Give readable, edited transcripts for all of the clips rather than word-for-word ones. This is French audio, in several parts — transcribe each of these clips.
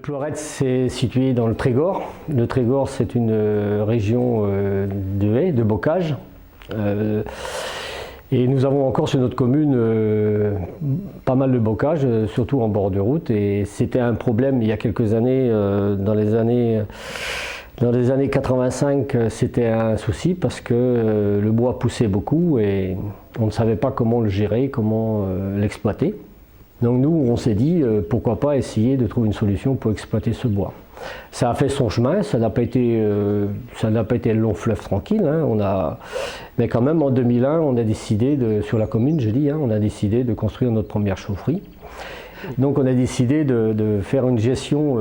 Ploerets, c'est situé dans le Trégor. Le Trégor, c'est une région de haies, de bocage. Et nous avons encore sur notre commune pas mal de bocage, surtout en bord de route. Et c'était un problème il y a quelques années, dans les années 85, c'était un souci parce que le bois poussait beaucoup et on ne savait pas comment le gérer, comment l'exploiter. Donc nous, on s'est dit, pourquoi pas essayer de trouver une solution pour exploiter ce bois. Ça a fait son chemin, ça n'a pas été un long fleuve tranquille, hein. Mais quand même en 2001, on a décidé, sur la commune, on a décidé de construire notre première chaufferie. Donc on a décidé de faire une gestion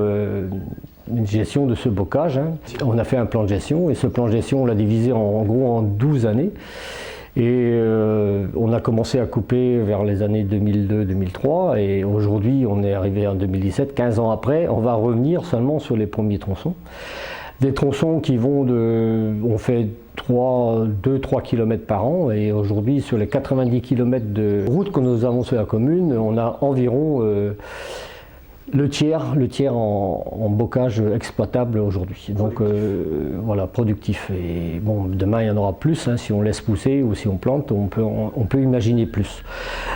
de ce bocage, hein. On a fait un plan de gestion et ce plan de gestion, on l'a divisé en gros en 12 années. Et on a commencé à couper vers les années 2002-2003 et aujourd'hui on est arrivé en 2017, 15 ans après, on va revenir seulement sur les premiers tronçons. Des tronçons qui vont on fait 2-3 km par an et aujourd'hui sur les 90 km de route que nous avons sur la commune, on a environ le tiers en bocage exploitable aujourd'hui. Donc voilà, productif. Et bon, demain il y en aura plus, hein, si on laisse pousser ou si on plante, on peut imaginer plus.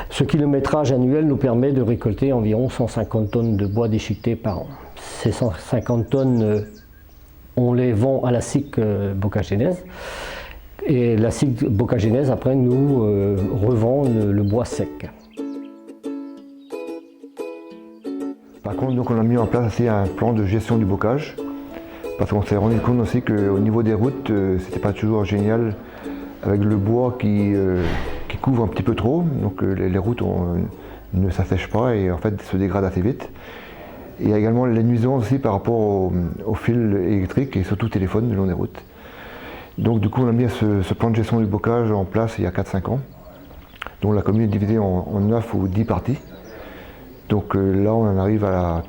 Ce kilométrage annuel nous permet de récolter environ 150 tonnes de bois déchiqueté par an. Ces 150 tonnes, on les vend à la SIC Bocagénèse. Et la SIC Bocagénèse après nous revend le bois sec. Par contre, donc, on a mis en place aussi un plan de gestion du bocage, parce qu'on s'est rendu compte aussi qu'au niveau des routes, c'était pas toujours génial avec le bois qui couvre un petit peu trop, donc les routes ne s'assèchent pas et en fait se dégradent assez vite. Et il y a également les nuisances aussi par rapport au fil électrique et surtout au téléphone le long des routes. Donc du coup on a mis ce plan de gestion du bocage en place il y a 4-5 ans, dont la commune est divisée en 9 ou 10 parties. Donc là, on en arrive à la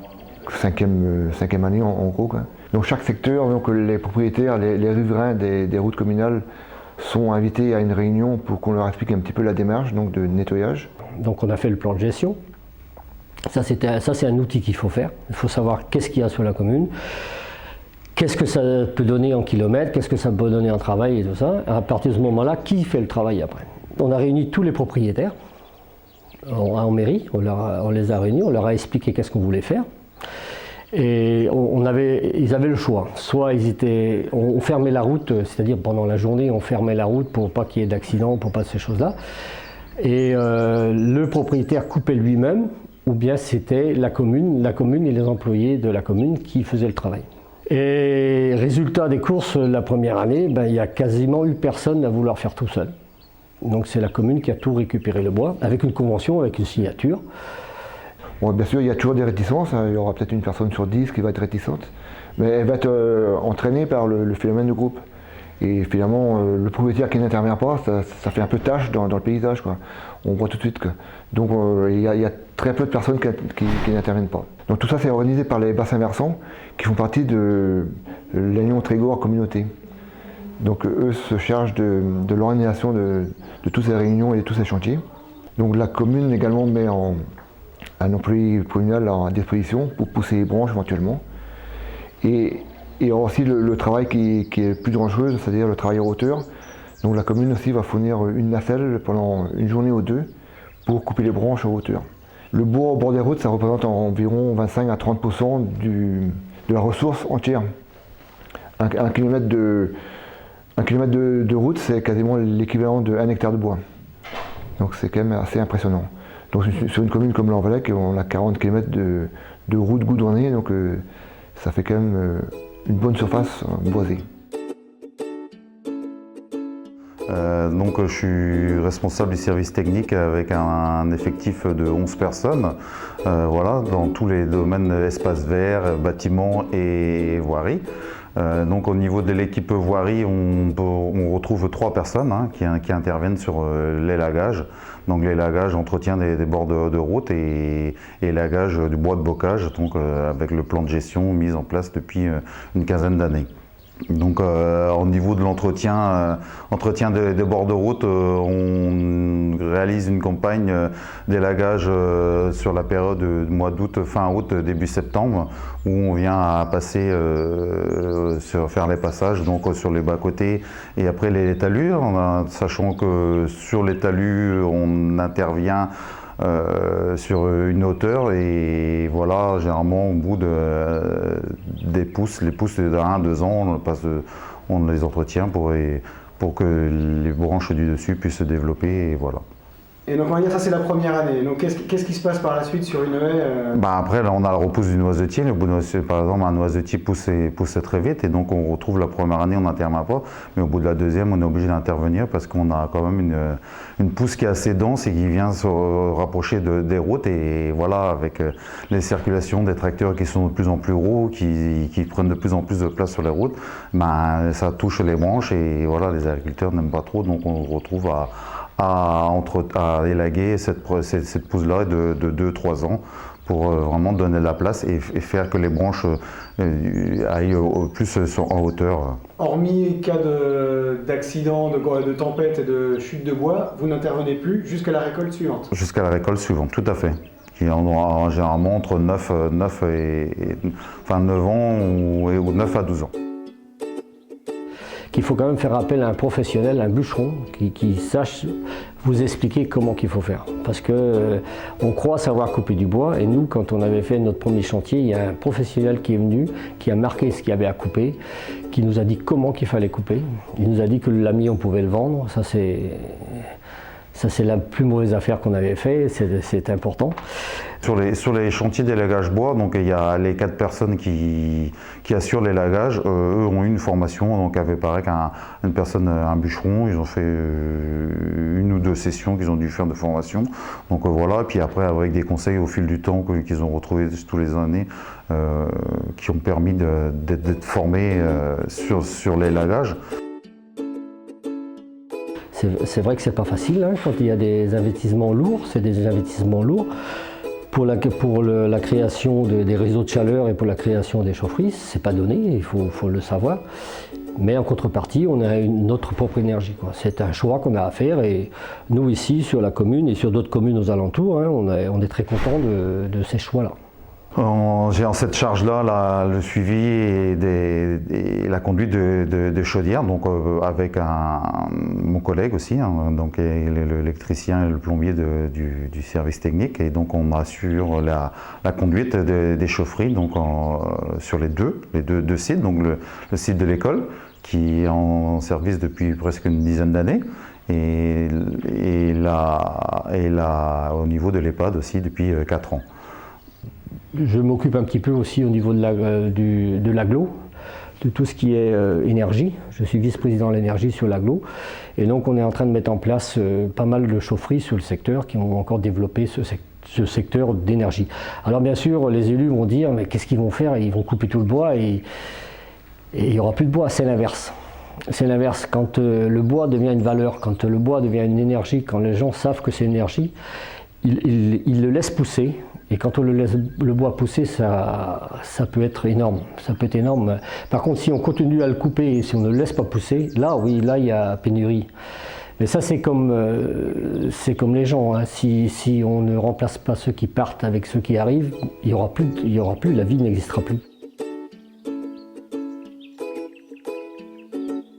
cinquième année en gros, quoi. Donc chaque secteur, donc les propriétaires, les riverains des routes communales sont invités à une réunion pour qu'on leur explique un petit peu la démarche donc de nettoyage. Donc on a fait le plan de gestion. Ça c'est un outil qu'il faut faire. Il faut savoir qu'est-ce qu'il y a sur la commune, qu'est-ce que ça peut donner en kilomètres, qu'est-ce que ça peut donner en travail et tout ça. À partir de ce moment-là, qui fait le travail après? On a réuni tous les propriétaires en mairie, on les a réunis, on leur a expliqué qu'est-ce qu'on voulait faire. Et ils avaient le choix. Soit on fermait la route, c'est-à-dire pendant la journée, on fermait la route pour pas qu'il y ait d'accidents, pour pas ces choses-là. Et le propriétaire coupait lui-même, ou bien c'était la commune et les employés de la commune qui faisaient le travail. Et résultat des courses, la première année, il n'y a quasiment eu personne à vouloir faire tout seul. Donc c'est la commune qui a tout récupéré le bois, avec une convention, avec une signature. Bon, bien sûr, il y a toujours des réticences, hein. Il y aura peut-être une personne sur 10 qui va être réticente, mais elle va être entraînée par le phénomène de groupe. Et finalement, le propriétaire qui n'intervient pas, ça fait un peu tâche dans le paysage, quoi. On voit tout de suite que. Donc il y a très peu de personnes qui n'interviennent pas. Donc tout ça c'est organisé par les bassins versants qui font partie de l'Union Trégor Communauté. Donc eux se chargent de l'organisation de toutes ces réunions et de tous ces chantiers. Donc la commune également met un employé communal à disposition pour pousser les branches éventuellement. Et aussi le travail qui est plus dangereux, c'est-à-dire le travail en hauteur. Donc la commune aussi va fournir une nacelle pendant une journée ou deux pour couper les branches en hauteur. Le bois au bord des routes, ça représente environ 25 à 30% de la ressource entière. Un kilomètre de route, c'est quasiment l'équivalent d'1 hectare de bois. Donc c'est quand même assez impressionnant. Donc sur une commune comme l'Envalec, on a 40 km de route goudronnée, donc ça fait quand même une bonne surface boisée. Donc je suis responsable du service technique avec un effectif de 11 personnes, voilà, dans tous les domaines espace vert, bâtiments et voirie. Donc au niveau de l'équipe voirie, on retrouve 3 personnes qui interviennent sur l'élagage. Donc l'élagage, entretien des bords de route et élagage du bois de bocage, donc avec le plan de gestion mis en place depuis une quinzaine d'années. Donc au niveau de l'entretien des bords de route, on réalise une campagne d'élagage sur la période du mois d'août, fin août, début septembre, où on vient à passer, faire les passages donc, sur les bas-côtés et après les talus, sachant que sur les talus on intervient sur une hauteur et voilà, généralement au bout des pousses, les pousses de 1 à 2 ans, on les entretient pour que les branches du dessus puissent se développer et voilà. Et donc on va dire ça c'est la première année. Donc qu'est-ce qui se passe par la suite sur une haie Après là on a la repousse du noisetier. Par exemple un noisetier pousse très vite et donc on retrouve la première année on n'intervient pas, mais au bout de la deuxième on est obligé d'intervenir parce qu'on a quand même une pousse qui est assez dense et qui vient se rapprocher des routes et voilà avec les circulations des tracteurs qui sont de plus en plus gros, qui prennent de plus en plus de place sur les routes, ça touche les branches et voilà les agriculteurs n'aiment pas trop donc on retrouve à élaguer cette pousse-là de 2-3 ans pour vraiment donner de la place et faire que les branches aillent plus en hauteur. Hormis cas d'accident, de tempête et de chute de bois, vous n'intervenez plus jusqu'à la récolte suivante? Jusqu'à la récolte suivante, tout à fait. Qui en aura généralement entre 9 ans ou 9 à 12 ans. Il faut quand même faire appel à un professionnel, un bûcheron, qui sache vous expliquer comment qu'il faut faire. Parce que on croit savoir couper du bois, et nous, quand on avait fait notre premier chantier, il y a un professionnel qui est venu, qui a marqué ce qu'il y avait à couper, qui nous a dit comment qu'il fallait couper. Il nous a dit que le lamier, on pouvait le vendre. Ça, c'est la plus mauvaise affaire qu'on avait fait, c'est important. Sur les chantiers d'élagage bois, donc il y a les 4 personnes qui assurent l'élagage. Eux ont eu une formation, donc avait pareil qu'une personne, un bûcheron, ils ont fait 1 ou 2 sessions qu'ils ont dû faire de formation. Donc voilà, et puis après avec des conseils au fil du temps qu'ils ont retrouvés tous les années, qui ont permis d'être formés sur l'élagage. C'est vrai que c'est pas facile hein, quand il y a des investissements lourds, c'est des investissements lourds. Pour la création des réseaux de chaleur et pour la création des chaufferies, c'est pas donné, il faut le savoir. Mais en contrepartie, on a notre propre énergie. C'est un choix qu'on a à faire et nous ici sur la commune et sur d'autres communes aux alentours, hein, on est très contents de ces choix-là. J'ai en cette charge-là le suivi et la conduite de chaudière, donc avec mon collègue aussi, hein, donc l'électricien et le plombier du service technique, et donc on assure la conduite des chaufferies donc sur les deux sites, donc le site de l'école qui est en service depuis presque une dizaine d'années, et au niveau de l'EHPAD aussi depuis 4 ans. Je m'occupe un petit peu aussi au niveau de l'agglo, de tout ce qui est énergie. Je suis vice-président de l'énergie sur l'agglo. Et donc on est en train de mettre en place pas mal de chaufferies sur le secteur qui ont encore développé ce secteur d'énergie. Alors bien sûr, les élus vont dire, mais qu'est-ce qu'ils vont faire? Ils vont couper tout le bois et il n'y aura plus de bois. C'est l'inverse. C'est l'inverse. Quand le bois devient une valeur, quand le bois devient une énergie, quand les gens savent que c'est une énergie, ils le laissent pousser. Et quand on le laisse le bois pousser, ça peut être énorme. Ça peut être énorme. Par contre, si on continue à le couper et si on ne le laisse pas pousser, là, oui, là, il y a pénurie. Mais ça, c'est comme les gens. Hein. Si on ne remplace pas ceux qui partent avec ceux qui arrivent, il y aura plus, la vie n'existera plus.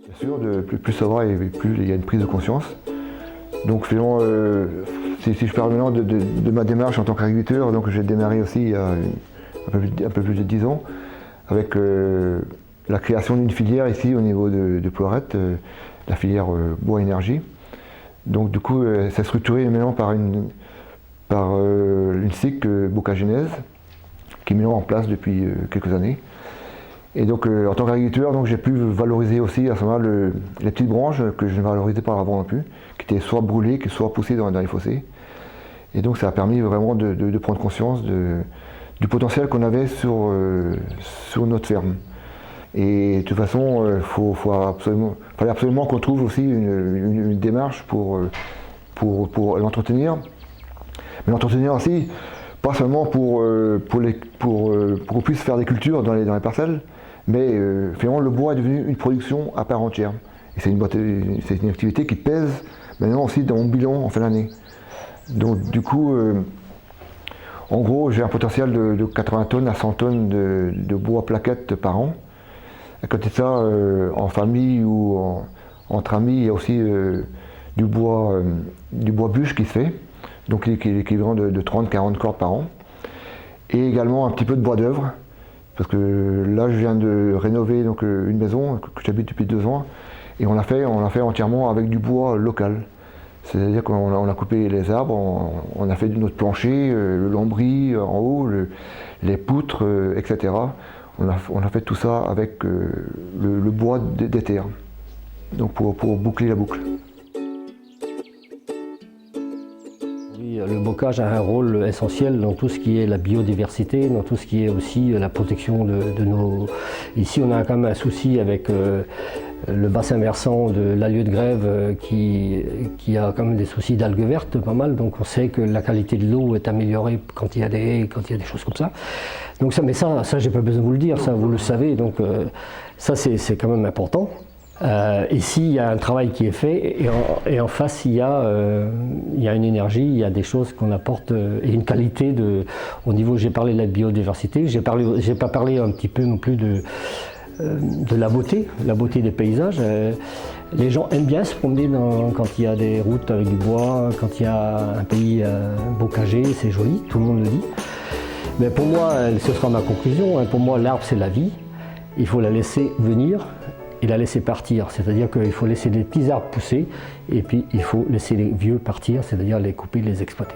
Bien sûr, plus ça va et plus il y a une prise de conscience. Donc finalement, si je parle maintenant de ma démarche en tant qu'agriculteur, donc j'ai démarré aussi il y a un peu plus de 10 ans avec la création d'une filière ici au niveau de Ploërrette, la filière bois-énergie. Donc du coup, c'est structuré maintenant par une SIC Bocagenèse qui est maintenant en place depuis quelques années. Et donc en tant qu'agriculteur, j'ai pu valoriser aussi à ce moment-là les petites branches que je ne valorisais pas avant non plus, qui étaient soit brûlées, soit poussées dans les fossés. Et donc ça a permis vraiment de prendre conscience du potentiel qu'on avait sur notre ferme. Et de toute façon, fallait absolument qu'on trouve aussi une démarche pour l'entretenir. Mais l'entretenir aussi, pas seulement pour qu'on puisse faire des cultures dans les parcelles, mais finalement le bois est devenu une production à part entière. Et c'est une activité qui pèse maintenant aussi dans mon bilan en fin d'année. Donc du coup, en gros, j'ai un potentiel de 80 tonnes à 100 tonnes de bois plaquettes par an. À côté de ça, en famille ou entre amis, il y a aussi du bois bûche qui se fait, donc qui est l'équivalent de 30-40 cordes par an. Et également un petit peu de bois d'œuvre, parce que là je viens de rénover donc, une maison que j'habite depuis 2 ans, et on l'a fait entièrement avec du bois local. C'est-à-dire qu'on a coupé les arbres, on a fait notre plancher, le lambris en haut, les poutres, etc. On a fait tout ça avec le bois des terres, donc pour boucler la boucle. Le bocage a un rôle essentiel dans tout ce qui est la biodiversité, dans tout ce qui est aussi la protection de nos... Ici, on a quand même un souci avec le bassin versant de l'Allieu de Grève qui a quand même des soucis d'algues vertes, pas mal. Donc on sait que la qualité de l'eau est améliorée quand il y a des haies, quand il y a des choses comme ça. Donc ça, mais ça j'ai pas besoin de vous le dire, ça vous le savez. Donc ça c'est quand même important. Ici, il y a un travail qui est fait et en face, il y a une énergie, il y a des choses qu'on apporte et une qualité au niveau, j'ai parlé de la biodiversité, j'ai pas parlé un petit peu non plus de la beauté des paysages. Les gens aiment bien se promener quand il y a des routes avec du bois, quand il y a un pays bocagé, c'est joli, tout le monde le dit. Mais pour moi, ce sera ma conclusion, pour moi l'arbre c'est la vie, il faut la laisser venir et la laisser partir, c'est-à-dire qu'il faut laisser les petits arbres pousser et puis il faut laisser les vieux partir, c'est-à-dire les couper, les exploiter.